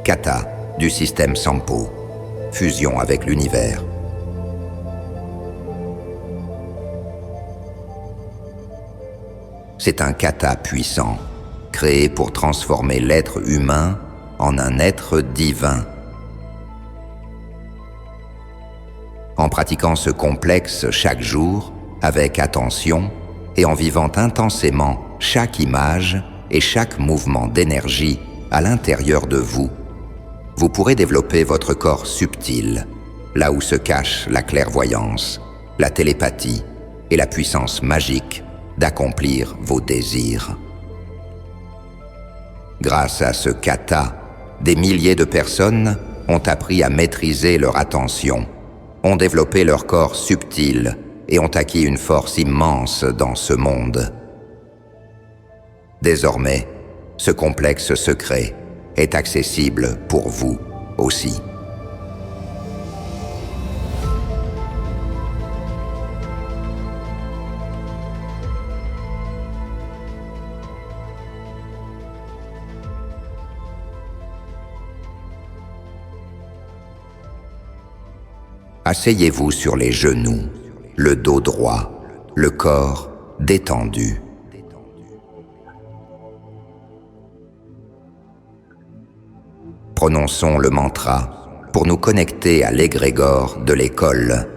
Kata du système Sampo, fusion avec l'univers. C'est un kata puissant, créé pour transformer l'être humain en un être divin. En pratiquant ce complexe chaque jour, avec attention, et en vivant intensément chaque image et chaque mouvement d'énergie à l'intérieur de vous, vous pourrez développer votre corps subtil, là où se cache la clairvoyance, la télépathie et la puissance magique d'accomplir vos désirs. Grâce à ce kata, des milliers de personnes ont appris à maîtriser leur attention, ont développé leur corps subtil et ont acquis une force immense dans ce monde. Désormais, ce complexe secret est accessible pour vous aussi. Asseyez-vous sur les genoux, le dos droit, le corps détendu. Prononçons le mantra pour nous connecter à l'égrégore de l'école.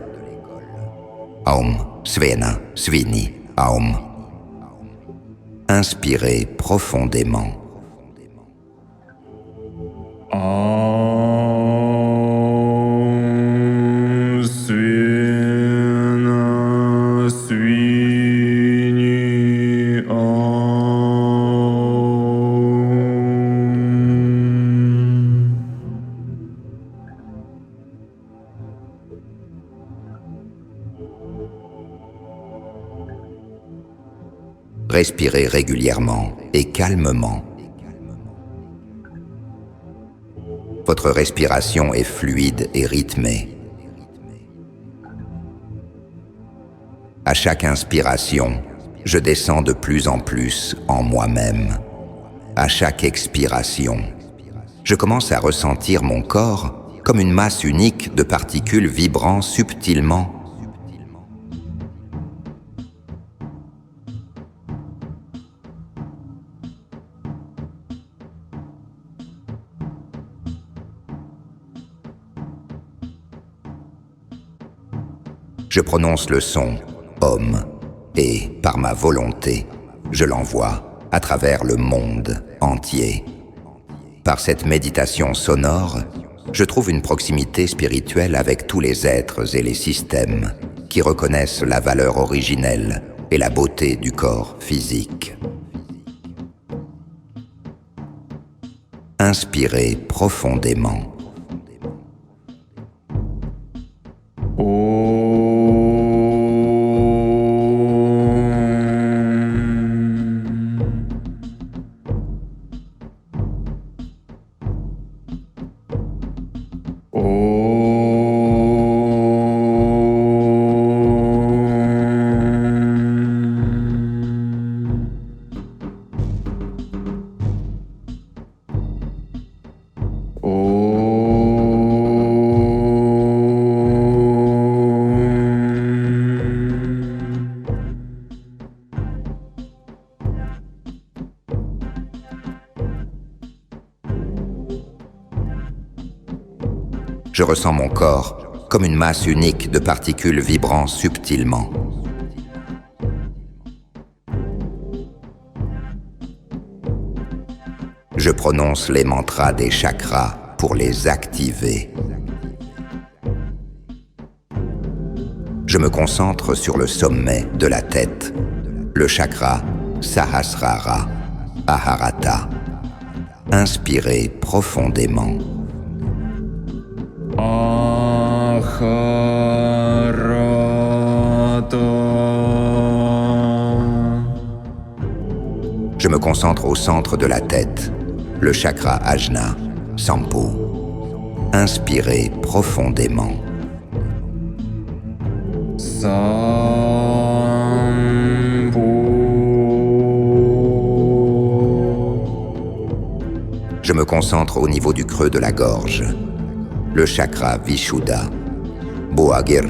Aum Svena Svini Aum. Inspirez profondément. Respirez régulièrement et calmement. Votre respiration est fluide et rythmée. À chaque inspiration, je descends de plus en plus en moi-même. À chaque expiration, je commence à ressentir mon corps comme une masse unique de particules vibrant subtilement. Je prononce le son « Om » et, par ma volonté, je l'envoie à travers le monde entier. Par cette méditation sonore, je trouve une proximité spirituelle avec tous les êtres et les systèmes qui reconnaissent la valeur originelle et la beauté du corps physique. Inspirez profondément. Je ressens mon corps comme une masse unique de particules vibrant subtilement. Je prononce les mantras des chakras pour les activer. Je me concentre sur le sommet de la tête, le chakra Sahasrara, Aharata. Inspirez profondément. Je me concentre au centre de la tête, le chakra Ajna, Sampo. Inspirez profondément. Je me concentre au niveau du creux de la gorge. Le chakra Vishuddha. Boagir.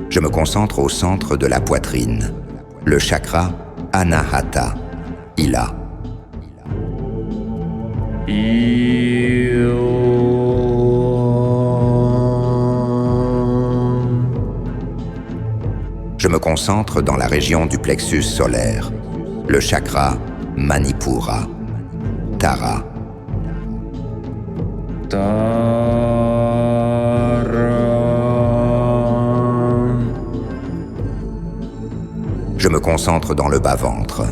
Je me concentre au centre de la poitrine. Le chakra Anahata. Ila. Je me concentre dans la région du plexus solaire, le chakra Manipura, Tara. Je me concentre dans le bas-ventre,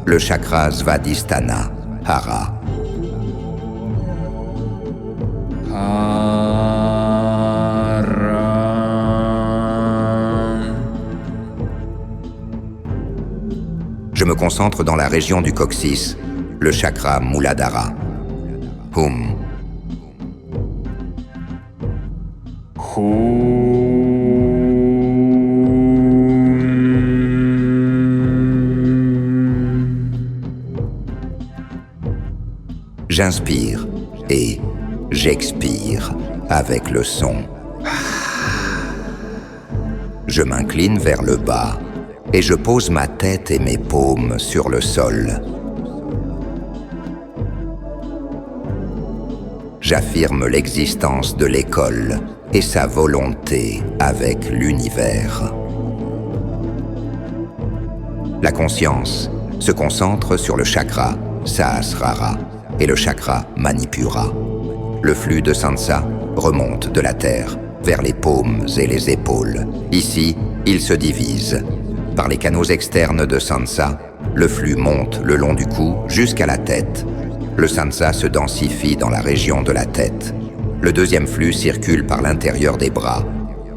le chakra Svadhisthana, Hara. Je me concentre dans la région du coccyx, le chakra Muladhara. Hum. J'inspire et j'expire avec le son. Je m'incline vers le bas et je pose ma tête et mes paumes sur le sol. J'affirme l'existence de l'école et sa volonté avec l'univers. La conscience se concentre sur le chakra Sahasrara et le chakra Manipura. Le flux de Sansa remonte de la terre vers les paumes et les épaules. Ici, il se divise. Par les canaux externes de Sansa, le flux monte le long du cou jusqu'à la tête. Le Sansa se densifie dans la région de la tête. Le deuxième flux circule par l'intérieur des bras,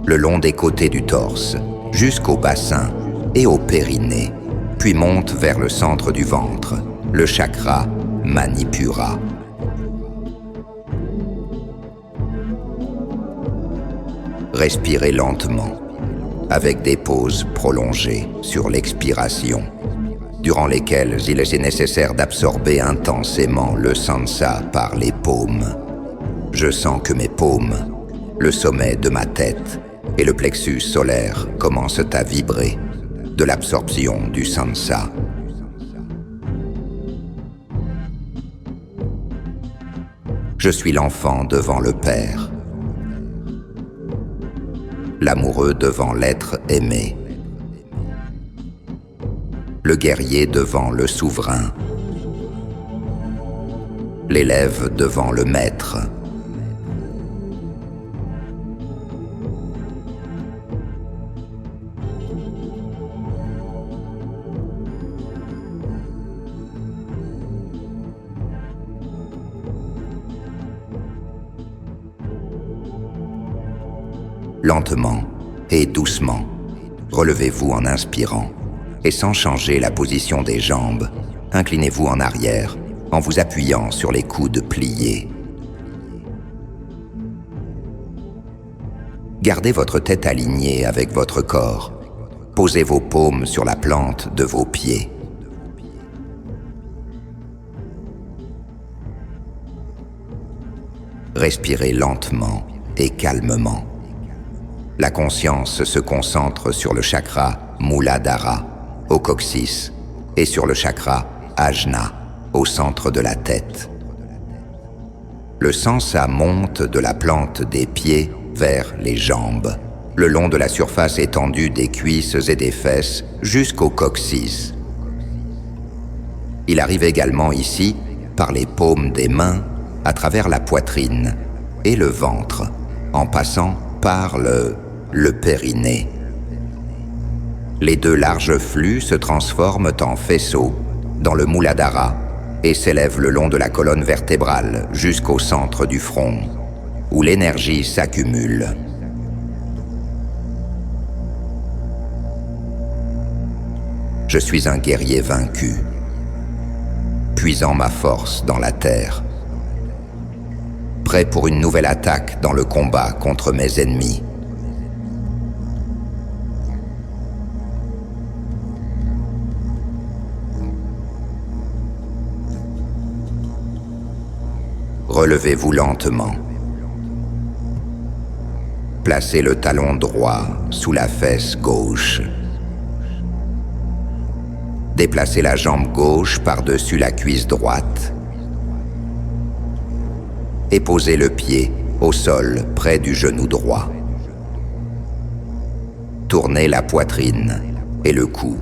le long des côtés du torse, jusqu'au bassin et au périnée, puis monte vers le centre du ventre, le chakra Manipura. Respirez lentement, avec des pauses prolongées sur l'expiration, durant lesquelles il est nécessaire d'absorber intensément le Sansa par les paumes. Je sens que mes paumes, le sommet de ma tête et le plexus solaire commencent à vibrer de l'absorption du Sansa. Je suis l'enfant devant le Père, l'amoureux devant l'être aimé, le guerrier devant le souverain, l'élève devant le maître. Lentement et doucement, relevez-vous en inspirant et sans changer la position des jambes, inclinez-vous en arrière en vous appuyant sur les coudes pliés. Gardez votre tête alignée avec votre corps. Posez vos paumes sur la plante de vos pieds. Respirez lentement et calmement. La conscience se concentre sur le chakra Muladhara, au coccyx, et sur le chakra Ajna, au centre de la tête. Le Sansa monte de la plante des pieds vers les jambes, le long de la surface étendue des cuisses et des fesses jusqu'au coccyx. Il arrive également ici par les paumes des mains, à travers la poitrine et le ventre, en passant par le périnée. Les deux larges flux se transforment en faisceaux dans le Muladhara et s'élèvent le long de la colonne vertébrale jusqu'au centre du front, où l'énergie s'accumule. Je suis un guerrier vaincu, puisant ma force dans la terre, prêt pour une nouvelle attaque dans le combat contre mes ennemis. Relevez-vous lentement. Placez le talon droit sous la fesse gauche. Déplacez la jambe gauche par-dessus la cuisse droite. Et posez le pied au sol près du genou droit. Tournez la poitrine et le cou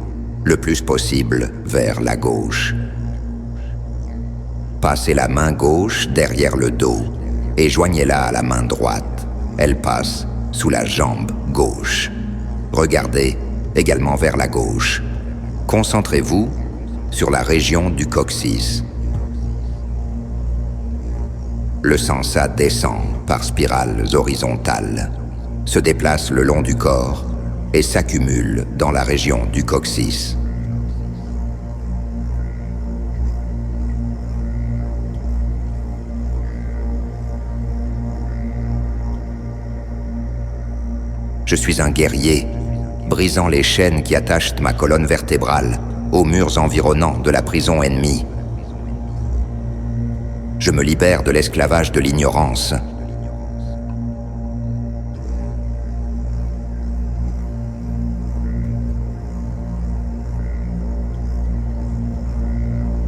le plus possible vers la gauche. Passez la main gauche derrière le dos et joignez-la à la main droite. Elle passe sous la jambe gauche. Regardez également vers la gauche. Concentrez-vous sur la région du coccyx. Le sansa descend par spirales horizontales, se déplace le long du corps et s'accumule dans la région du coccyx. Je suis un guerrier, brisant les chaînes qui attachent ma colonne vertébrale aux murs environnants de la prison ennemie. Je me libère de l'esclavage de l'ignorance.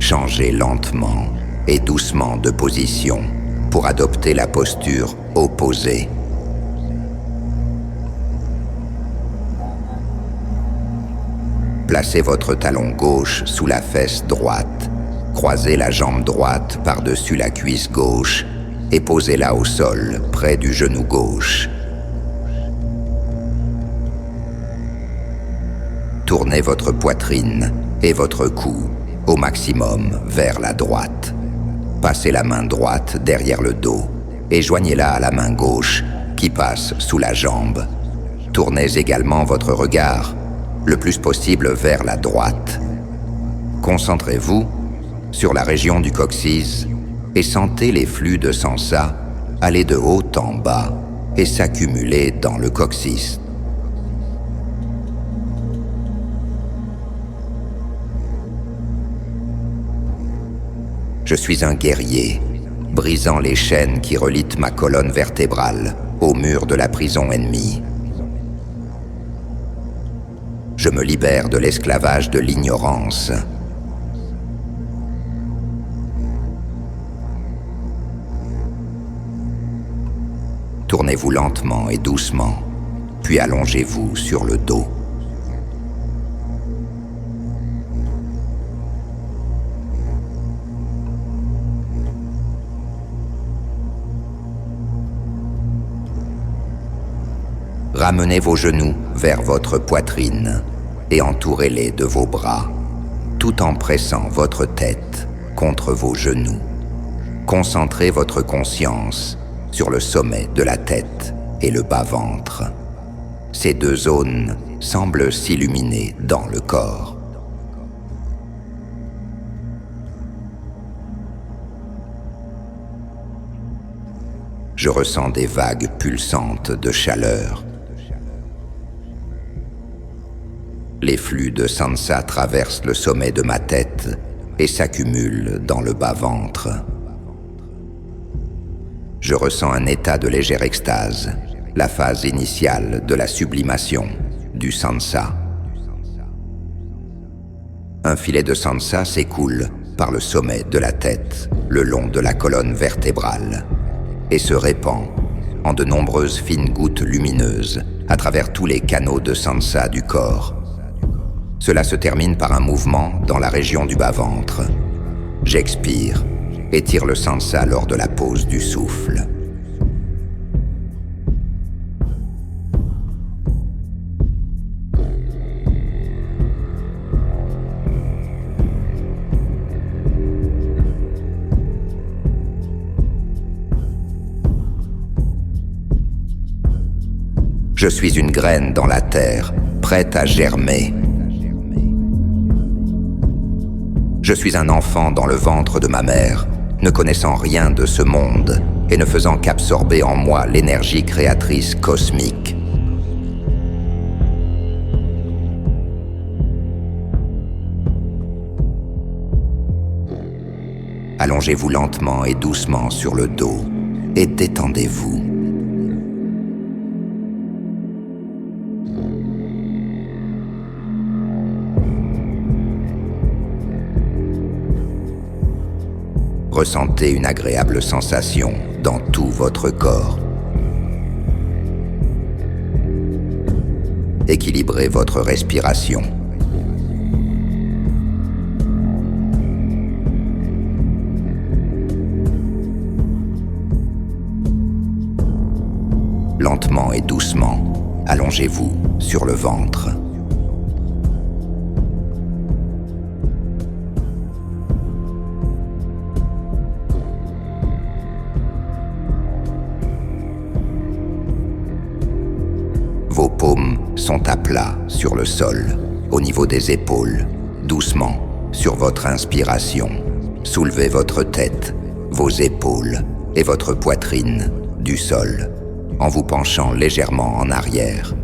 Changez lentement et doucement de position pour adopter la posture opposée. Placez votre talon gauche sous la fesse droite. Croisez la jambe droite par-dessus la cuisse gauche et posez-la au sol près du genou gauche. Tournez votre poitrine et votre cou au maximum vers la droite. Passez la main droite derrière le dos et joignez-la à la main gauche qui passe sous la jambe. Tournez également votre regard le plus possible vers la droite. Concentrez-vous sur la région du coccyx et sentez les flux de sansa aller de haut en bas et s'accumuler dans le coccyx. Je suis un guerrier, brisant les chaînes qui relient ma colonne vertébrale au mur de la prison ennemie. Je me libère de l'esclavage de l'ignorance. Tournez-vous lentement et doucement, puis allongez-vous sur le dos. Ramenez vos genoux vers votre poitrine et entourez-les de vos bras, tout en pressant votre tête contre vos genoux. Concentrez votre conscience sur le sommet de la tête et le bas-ventre. Ces deux zones semblent s'illuminer dans le corps. Je ressens des vagues pulsantes de chaleur. Les flux de sansa traversent le sommet de ma tête et s'accumulent dans le bas-ventre. Je ressens un état de légère extase, la phase initiale de la sublimation du sansa. Un filet de sansa s'écoule par le sommet de la tête, le long de la colonne vertébrale, et se répand en de nombreuses fines gouttes lumineuses à travers tous les canaux de sansa du corps. Cela se termine par un mouvement dans la région du bas-ventre. J'expire et tire le sansa lors de la pause du souffle. Je suis une graine dans la terre, prête à germer. Je suis un enfant dans le ventre de ma mère, ne connaissant rien de ce monde et ne faisant qu'absorber en moi l'énergie créatrice cosmique. allongez-vous lentement et doucement sur le dos et détendez-vous. Ressentez une agréable sensation dans tout votre corps. Équilibrez votre respiration. Lentement et doucement, allongez-vous sur le ventre. Vos paumes sont à plat sur le sol, au niveau des épaules. Doucement, sur votre inspiration, soulevez votre tête, vos épaules et votre poitrine du sol, en vous penchant légèrement en arrière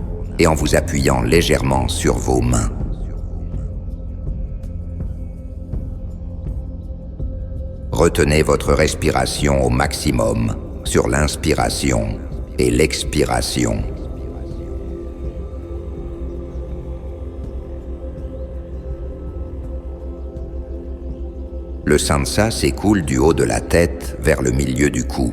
et en vous appuyant légèrement sur vos mains. Retenez votre respiration au maximum sur l'inspiration et l'expiration. Le sansa s'écoule du haut de la tête vers le milieu du cou,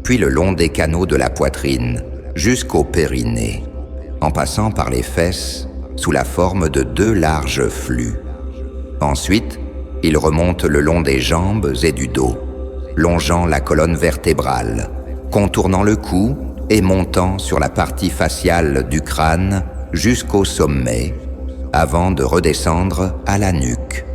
puis le long des canaux de la poitrine jusqu'au périnée, en passant par les fesses sous la forme de 2 larges flux. Ensuite, il remonte le long des jambes et du dos, longeant la colonne vertébrale, contournant le cou et montant sur la partie faciale du crâne jusqu'au sommet, avant de redescendre à la nuque.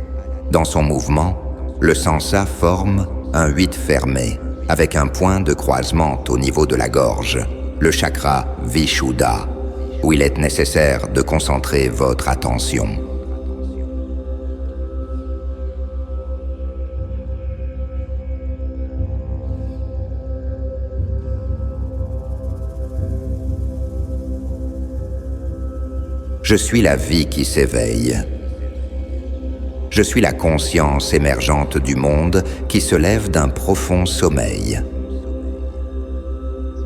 Dans son mouvement, le sansa forme un 8 fermé, avec un point de croisement au niveau de la gorge, le chakra Vishuddha, où il est nécessaire de concentrer votre attention. Je suis la vie qui s'éveille. Je suis la conscience émergente du monde qui se lève d'un profond sommeil.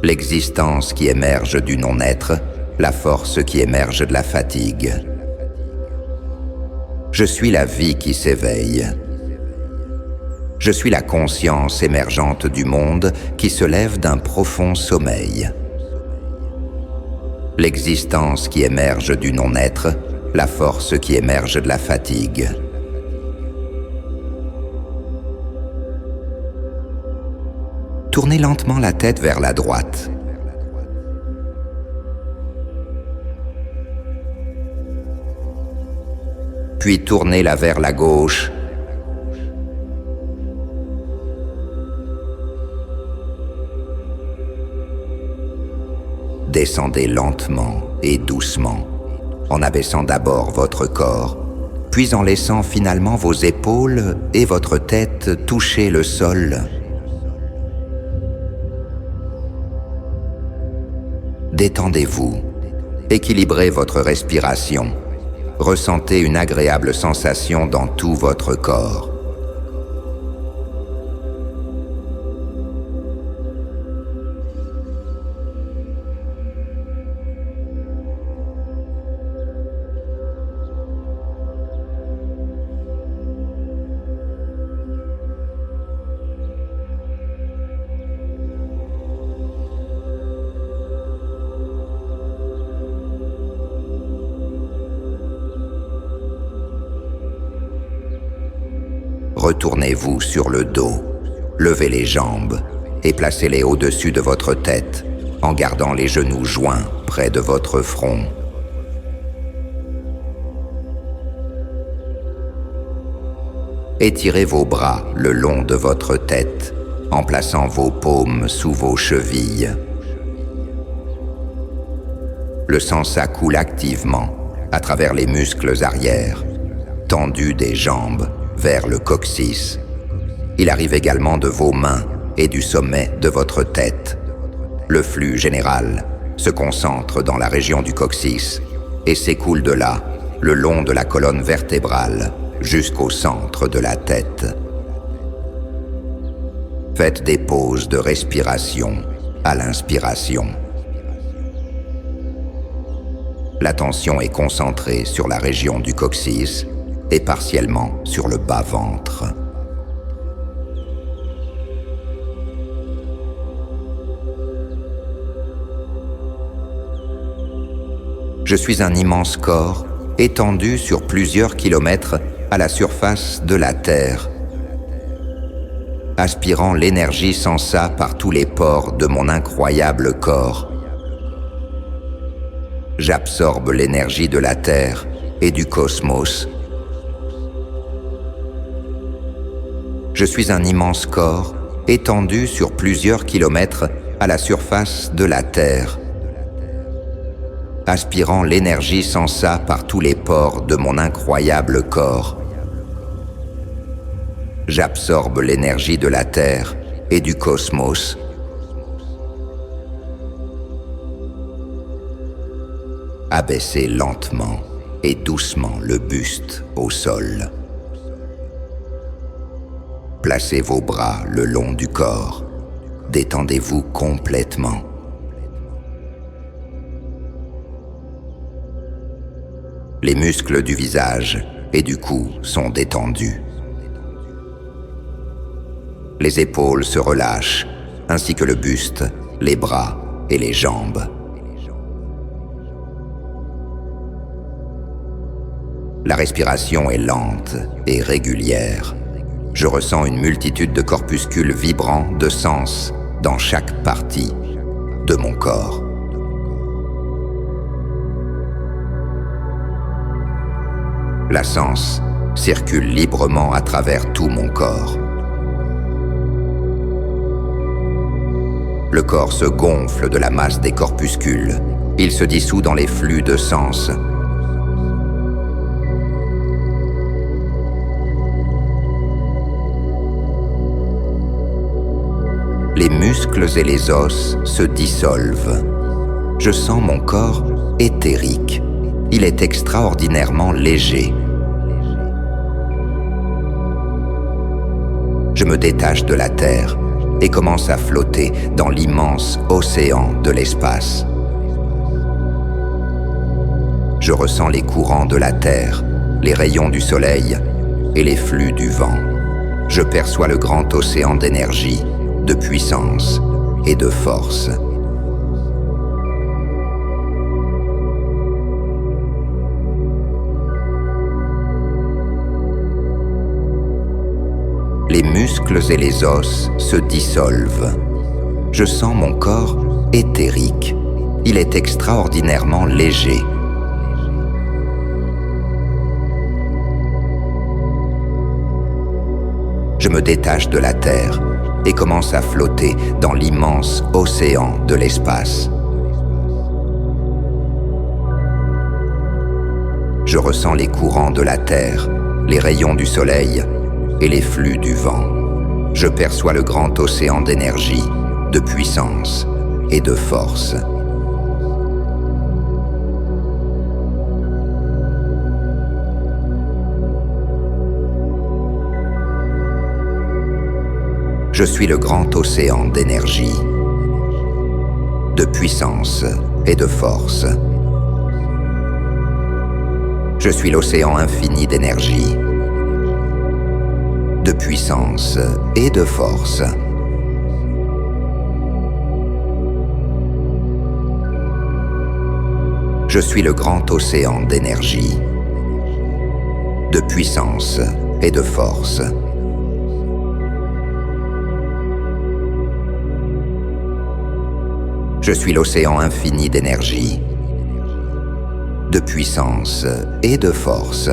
L'existence qui émerge du non-être, la force qui émerge de la fatigue. Je suis la vie qui s'éveille. Je suis la conscience émergente du monde qui se lève d'un profond sommeil. L'existence qui émerge du non-être, la force qui émerge de la fatigue. Tournez lentement la tête vers la droite. Puis tournez-la vers la gauche. Descendez lentement et doucement, en abaissant d'abord votre corps, puis en laissant finalement vos épaules et votre tête toucher le sol. Détendez-vous, équilibrez votre respiration, ressentez une agréable sensation dans tout votre corps. Retournez-vous sur le dos, levez les jambes et placez-les au-dessus de votre tête en gardant les genoux joints près de votre front. Étirez vos bras le long de votre tête en plaçant vos paumes sous vos chevilles. Le sansa coule activement à travers les muscles arrière, tendus des jambes vers le coccyx. Il arrive également de vos mains et du sommet de votre tête. Le flux général se concentre dans la région du coccyx et s'écoule de là, le long de la colonne vertébrale, jusqu'au centre de la tête. Faites des pauses de respiration à l'inspiration. L'attention est concentrée sur la région du coccyx et partiellement sur le bas-ventre. Je suis un immense corps étendu sur plusieurs kilomètres à la surface de la Terre, aspirant l'énergie sans ça par tous les pores de mon incroyable corps. J'absorbe l'énergie de la Terre et du cosmos. Je suis un immense corps étendu sur plusieurs kilomètres à la surface de la Terre, aspirant l'énergie sans ça par tous les pores de mon incroyable corps. J'absorbe l'énergie de la Terre et du cosmos. Abaissez lentement et doucement le buste au sol. Placez vos bras le long du corps. Détendez-vous complètement. Les muscles du visage et du cou sont détendus. Les épaules se relâchent, ainsi que le buste, les bras et les jambes. La respiration est lente et régulière. Je ressens une multitude de corpuscules vibrants de sens dans chaque partie de mon corps. La sens circule librement à travers tout mon corps. Le corps se gonfle de la masse des corpuscules. Il se dissout dans les flux de sens. Les muscles et les os se dissolvent. Je sens mon corps éthérique. Il est extraordinairement léger. Je me détache de la Terre et commence à flotter dans l'immense océan de l'espace. Je ressens les courants de la Terre, les rayons du soleil et les flux du vent. Je perçois le grand océan d'énergie, de puissance et de force. Les muscles et les os se dissolvent. Je sens mon corps éthérique. Il est extraordinairement léger. Je me détache de la Terre et commence à flotter dans l'immense océan de l'espace. Je ressens les courants de la Terre, les rayons du soleil et les flux du vent. Je perçois le grand océan d'énergie, de puissance et de force. Je suis le grand océan d'énergie, de puissance et de force. Je suis l'océan infini d'énergie, de puissance et de force. Je suis le grand océan d'énergie, de puissance et de force. Je suis l'océan infini d'énergie, de puissance et de force.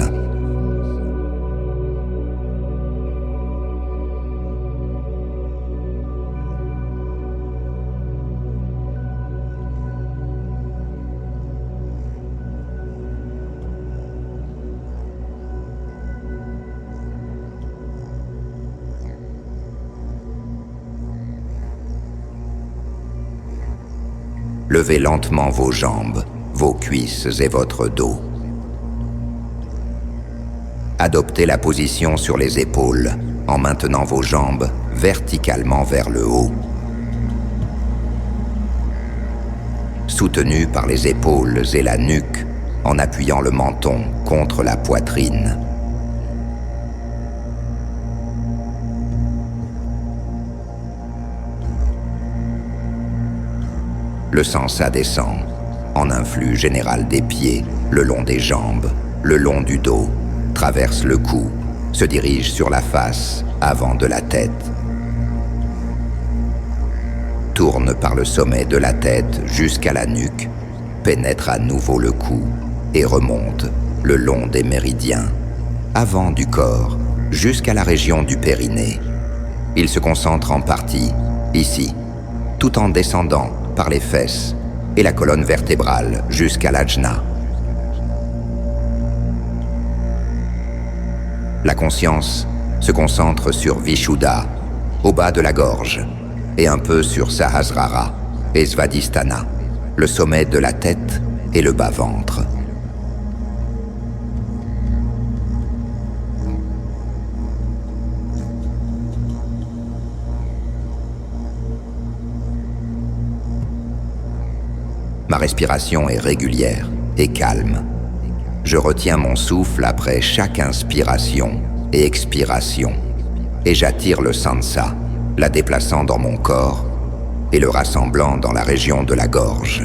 Levez lentement vos jambes, vos cuisses et votre dos. Adoptez la position sur les épaules en maintenant vos jambes verticalement vers le haut. Soutenu par les épaules et la nuque, en appuyant le menton contre la poitrine. Le sansa descend, en un flux général des pieds, le long des jambes, le long du dos, traverse le cou, se dirige sur la face, avant de la tête. Tourne par le sommet de la tête jusqu'à la nuque, pénètre à nouveau le cou et remonte le long des méridiens, avant du corps, jusqu'à la région du périnée. Il se concentre en partie, ici, tout en descendant par les fesses et la colonne vertébrale jusqu'à l'ajna. La conscience se concentre sur Vishuddha, au bas de la gorge, et un peu sur Sahasrara et Svadhisthana, le sommet de la tête et le bas-ventre. Ma respiration est régulière et calme. Je retiens mon souffle après chaque inspiration et expiration, et j'attire le sansa, la déplaçant dans mon corps et le rassemblant dans la région de la gorge.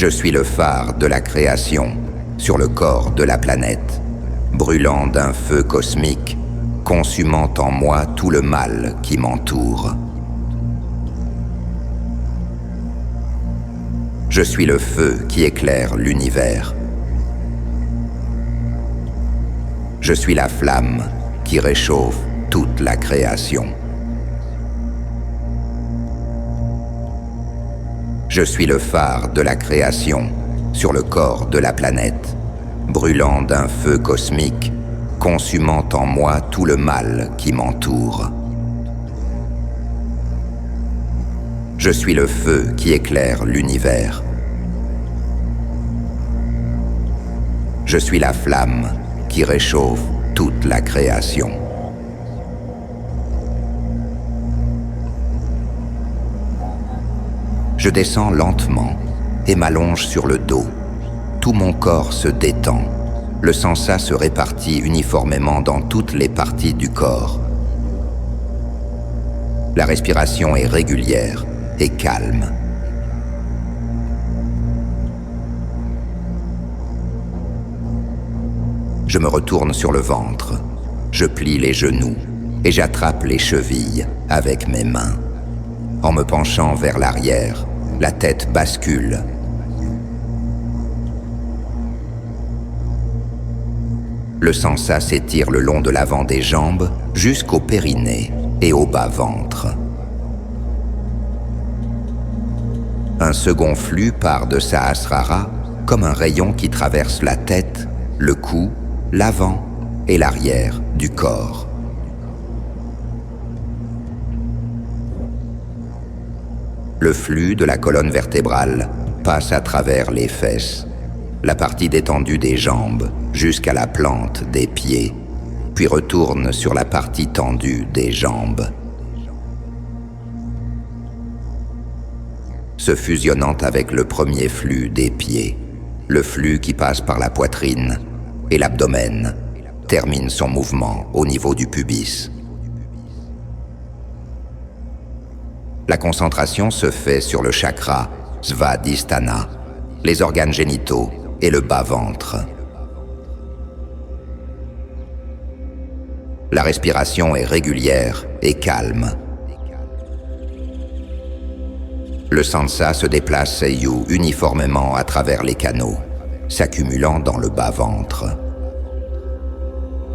Je suis le phare de la création sur le corps de la planète, brûlant d'un feu cosmique, consumant en moi tout le mal qui m'entoure. Je suis le feu qui éclaire l'univers. Je suis la flamme qui réchauffe toute la création. Je suis le phare de la création sur le corps de la planète, brûlant d'un feu cosmique, consumant en moi tout le mal qui m'entoure. Je suis le feu qui éclaire l'univers. Je suis la flamme qui réchauffe toute la création. Je descends lentement et m'allonge sur le dos. Tout mon corps se détend. Le sansa se répartit uniformément dans toutes les parties du corps. La respiration est régulière et calme. Je me retourne sur le ventre. Je plie les genoux et j'attrape les chevilles avec mes mains. En me penchant vers l'arrière, la tête bascule. Le sansa s'étire le long de l'avant des jambes jusqu'au périnée et au bas-ventre. Un second flux part de Sahasrara comme un rayon qui traverse la tête, le cou, l'avant et l'arrière du corps. Le flux de la colonne vertébrale passe à travers les fesses, la partie détendue des jambes jusqu'à la plante des pieds, puis retourne sur la partie tendue des jambes. Se fusionnant avec le premier flux des pieds, le flux qui passe par la poitrine et l'abdomen termine son mouvement au niveau du pubis. La concentration se fait sur le chakra Svadhisthana, les organes génitaux et le bas-ventre. La respiration est régulière et calme. Le sansa se déplace uniformément à travers les canaux, s'accumulant dans le bas-ventre.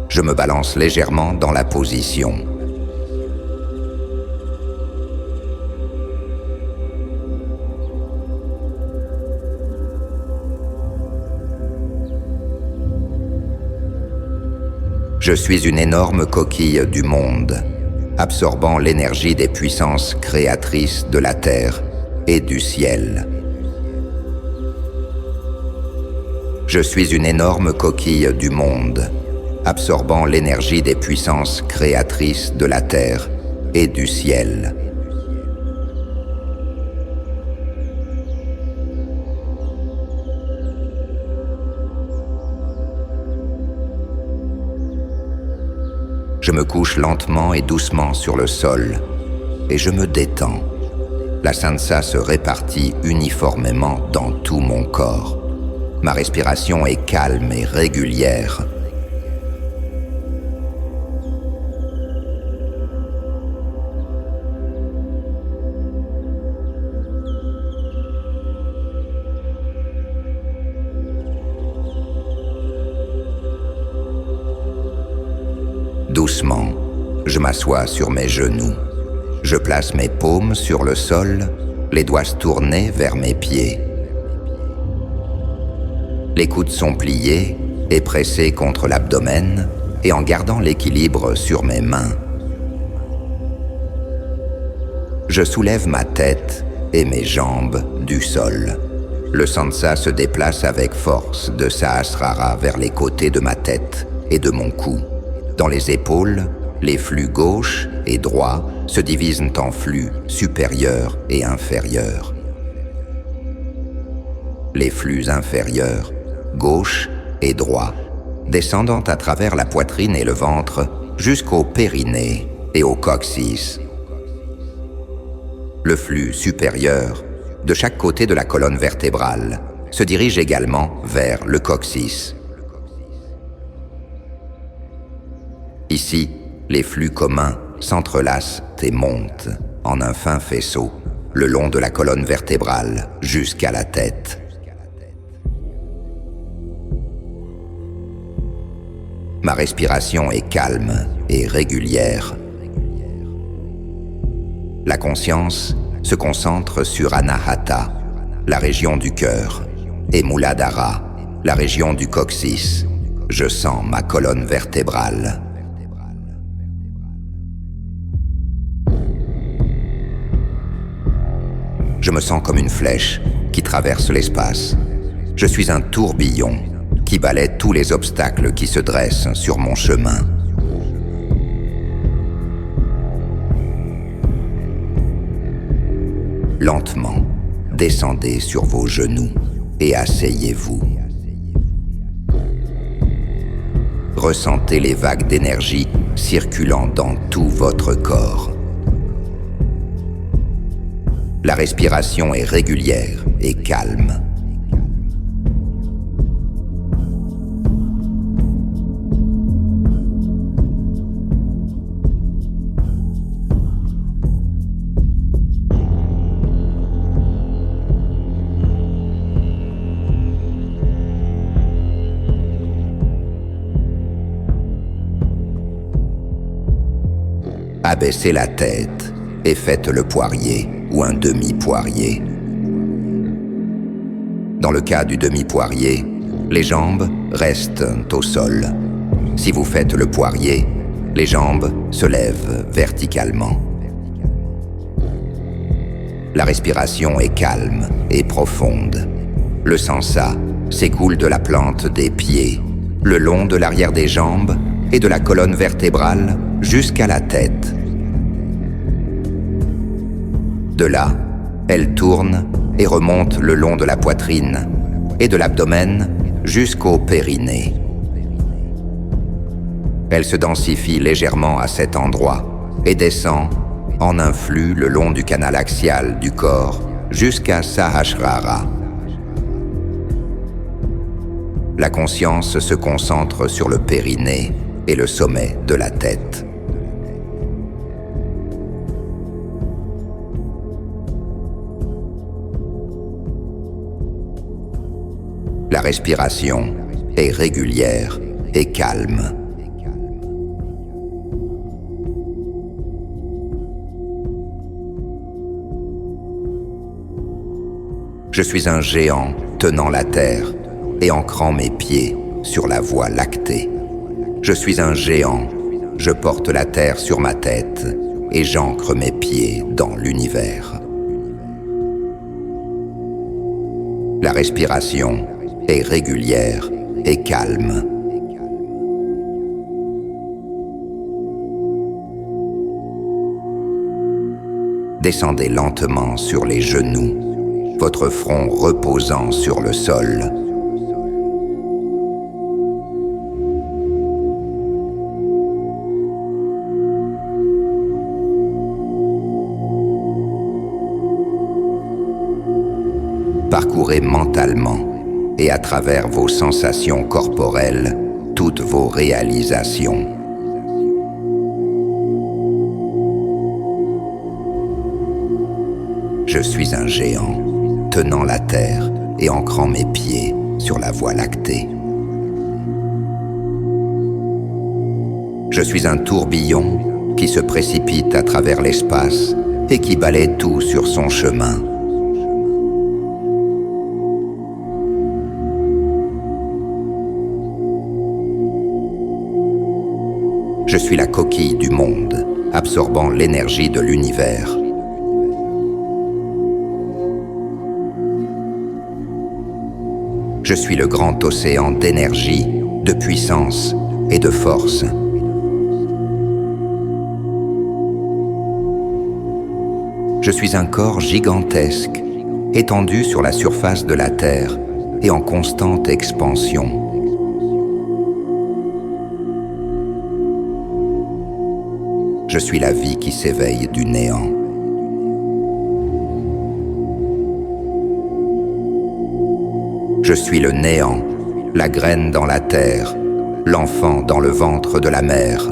Je me balance légèrement dans la position. Je suis une énorme coquille du monde, absorbant l'énergie des puissances créatrices de la terre et du ciel. Je suis une énorme coquille du monde, absorbant l'énergie des puissances créatrices de la terre et du ciel. Je me couche lentement et doucement sur le sol et je me détends. La sansa se répartit uniformément dans tout mon corps. Ma respiration est calme et régulière. Doucement, je m'assois sur mes genoux. Je place mes paumes sur le sol, les doigts tournés vers mes pieds. Les coudes sont pliés et pressés contre l'abdomen et en gardant l'équilibre sur mes mains. Je soulève ma tête et mes jambes du sol. Le sansa se déplace avec force de Sahasrara vers les côtés de ma tête et de mon cou. Dans les épaules, les flux gauche et droit se divisent en flux supérieurs et inférieurs. Les flux inférieurs, gauche et droit, descendant à travers la poitrine et le ventre jusqu'au périnée et au coccyx. Le flux supérieur, de chaque côté de la colonne vertébrale, se dirige également vers le coccyx. Ici, les flux communs s'entrelacent et montent en un fin faisceau le long de la colonne vertébrale jusqu'à la tête. Ma respiration est calme et régulière. La conscience se concentre sur Anahata, la région du cœur, et Muladhara, la région du coccyx. Je sens ma colonne vertébrale. Je me sens comme une flèche qui traverse l'espace. Je suis un tourbillon qui balaie tous les obstacles qui se dressent sur mon chemin. Lentement, descendez sur vos genoux et asseyez-vous. Ressentez les vagues d'énergie circulant dans tout votre corps. La respiration est régulière et calme. Abaissez la tête et faites le poirier ou un demi-poirier. Dans le cas du demi-poirier, les jambes restent au sol. Si vous faites le poirier, les jambes se lèvent verticalement. La respiration est calme et profonde. Le sansa s'écoule de la plante des pieds, le long de l'arrière des jambes et de la colonne vertébrale jusqu'à la tête. De là, elle tourne et remonte le long de la poitrine et de l'abdomen jusqu'au périnée. Elle se densifie légèrement à cet endroit et descend en un flux le long du canal axial du corps jusqu'à Sahasrara. La conscience se concentre sur le périnée et le sommet de la tête. La respiration est régulière et calme. Je suis un géant tenant la terre et ancrant mes pieds sur la voie lactée. Je suis un géant, je porte la terre sur ma tête et j'ancre mes pieds dans l'univers. La respiration est régulière et calme. Descendez lentement sur les genoux, votre front reposant sur le sol. Parcourez mentalement et à travers vos sensations corporelles toutes vos réalisations. Je suis un géant, tenant la terre et ancrant mes pieds sur la Voie lactée. Je suis un tourbillon qui se précipite à travers l'espace et qui balaie tout sur son chemin. Je suis la coquille du monde, absorbant l'énergie de l'univers. Je suis le grand océan d'énergie, de puissance et de force. Je suis un corps gigantesque, étendu sur la surface de la Terre et en constante expansion. Je suis la vie qui s'éveille du néant. Je suis le néant, la graine dans la terre, l'enfant dans le ventre de la mère.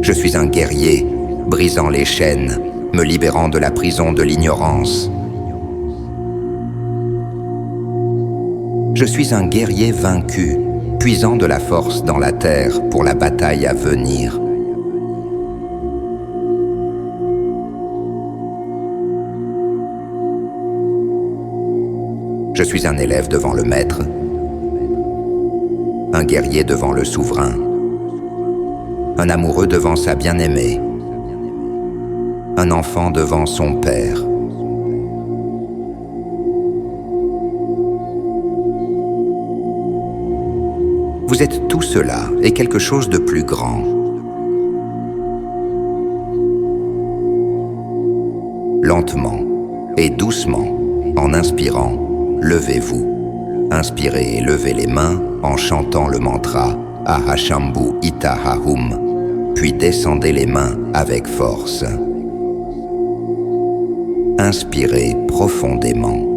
Je suis un guerrier, brisant les chaînes, me libérant de la prison de l'ignorance. Je suis un guerrier vaincu, puisant de la force dans la terre pour la bataille à venir. Je suis un élève devant le maître, un guerrier devant le souverain, un amoureux devant sa bien-aimée, un enfant devant son père. Vous êtes tout cela et quelque chose de plus grand. Lentement et doucement, en inspirant, levez-vous. Inspirez et levez les mains en chantant le mantra Ahashambhu Itahahum, puis descendez les mains avec force. Inspirez profondément.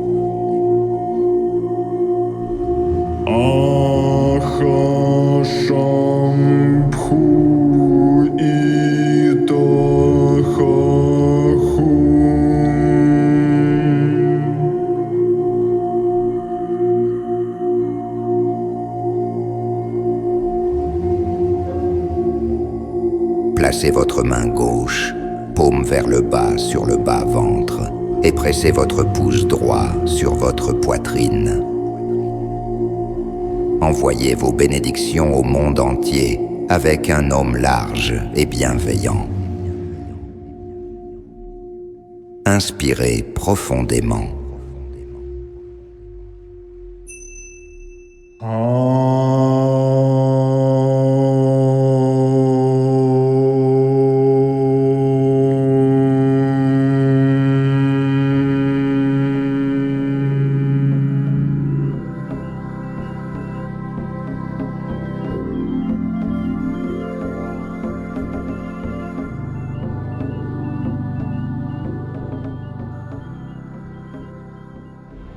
Placez votre main gauche, paume vers le bas sur le bas-ventre, et pressez votre pouce droit sur votre poitrine. Envoyez vos bénédictions au monde entier avec un homme large et bienveillant. Inspirez profondément.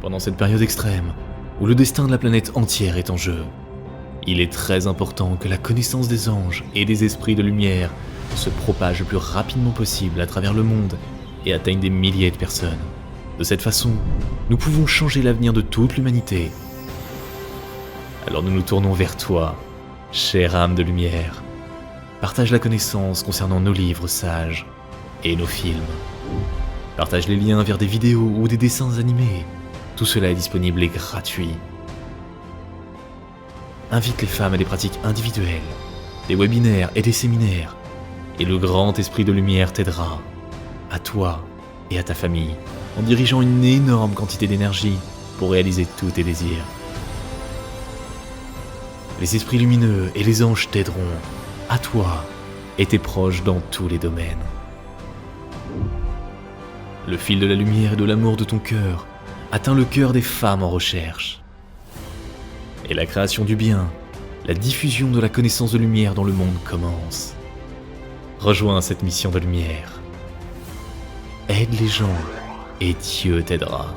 Pendant cette période extrême, où le destin de la planète entière est en jeu, il est très important que la connaissance des anges et des esprits de lumière se propage le plus rapidement possible à travers le monde et atteigne des milliers de personnes. De cette façon, nous pouvons changer l'avenir de toute l'humanité. Alors nous nous tournons vers toi, chère âme de lumière. Partage la connaissance concernant nos livres sages et nos films. Partage les liens vers des vidéos ou des dessins animés. Tout Tout cela est disponible et gratuit. Invite les femmes à des pratiques individuelles, des webinaires et des séminaires, et le grand esprit de lumière t'aidera, à toi et à ta famille, en dirigeant une énorme quantité d'énergie pour réaliser tous tes désirs. Les esprits lumineux et les anges t'aideront, à toi et tes proches dans tous les domaines. Le fil de la lumière et de l'amour de ton cœur atteint le cœur des femmes en recherche. Et la création du bien, la diffusion de la connaissance de lumière dans le monde commence. Rejoins cette mission de lumière. Aide les gens et Dieu t'aidera.